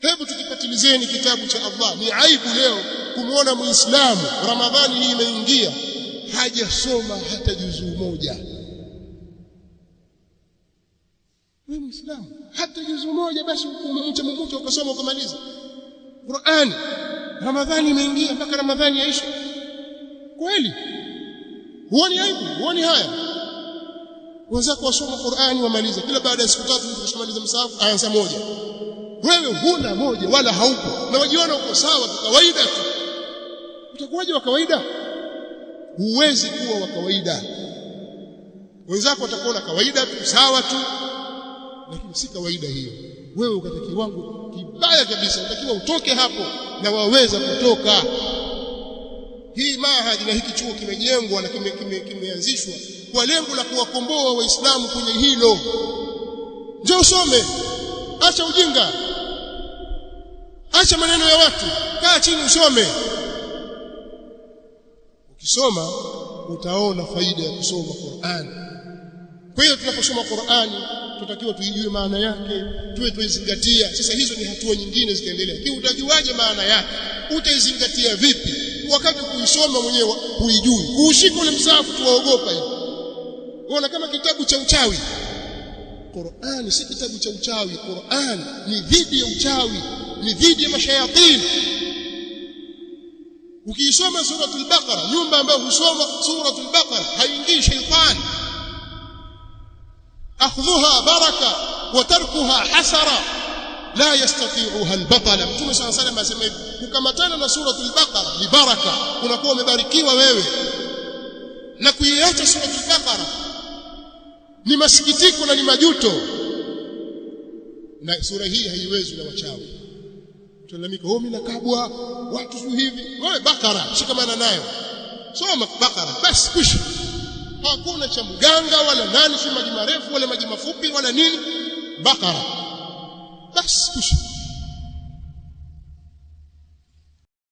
Hebu tukipatilizeni kitabu cha Allah. Ni aibu leo kumuona Muislamu Ramadhani hii imeingia hajasoma hata juzuu moja. Wewe Muislamu hata juzuu moja basi umemcha ukasoma ukamaliza Qur'an. Ramadhani imeingia mpaka Ramadhani yaisha. Kweli? Huoni aibu? Huoni haya? Wenzako wasoma Qur'ani wamaliza kila baada ya siku 3 ukishamaliza msahafu aya moja. Wewe huna moja wala haupo na wajiona uko sawa tu kawaida tu. Utakuwaje wa kawaida? Huwezi kuwa wa kawaida. Wenzako watakuona kawaida tu sawa tu, lakini si kawaida hiyo. Wewe ukataki wangu kibaya kabisa, unatakiwa utoke hapo na waweza kutoka. Hii mahadi na hiki chuo kimejengwa na kimeanzishwa kwa lengo la kuwakomboa Waislamu kwenye hilo. Njoo usome, acha ujinga, acha maneno ya watu, kaa chini usome. Ukisoma utaona faida ya kusoma Qur'an. Kwa hiyo tunaposoma Qur'ani tutakiwa tuijue maana yake, tuwe tuizingatia. Sasa hizo ni hatua nyingine zitaendelea. Lakini utajuaje maana yake? Utaizingatia vipi wakati kuisoma mwenyewe huijui? Kuushika ule msahafu tuwaogopa hivi. Unaona kama kitabu cha uchawi. Qur'an si kitabu cha uchawi. Qur'an ni dhidi ya uchawi, ni dhidi ya mashayatini. Ukisoma suratul Baqara, nyumba ambayo husoma suratul Baqara haingii shaytan. Akhdhuha baraka wa tarkuha hasara la yastati'uha al-batala. Mtume صلى الله عليه وسلم asema hivi, kukamatana na suratul Baqara ni baraka, unakuwa umebarikiwa wewe, na kuiacha suratul Baqara ni masikitiko na ni majuto. Na sura hii haiwezi na wachawi. Tulalamika, mimi nakabwa watu sio hivi. Wewe Baqara shikamana nayo, soma Baqara basi kwisha. Hakuna cha mganga wala nani, si maji marefu wala maji mafupi wala nini. Baqara basi kwisha.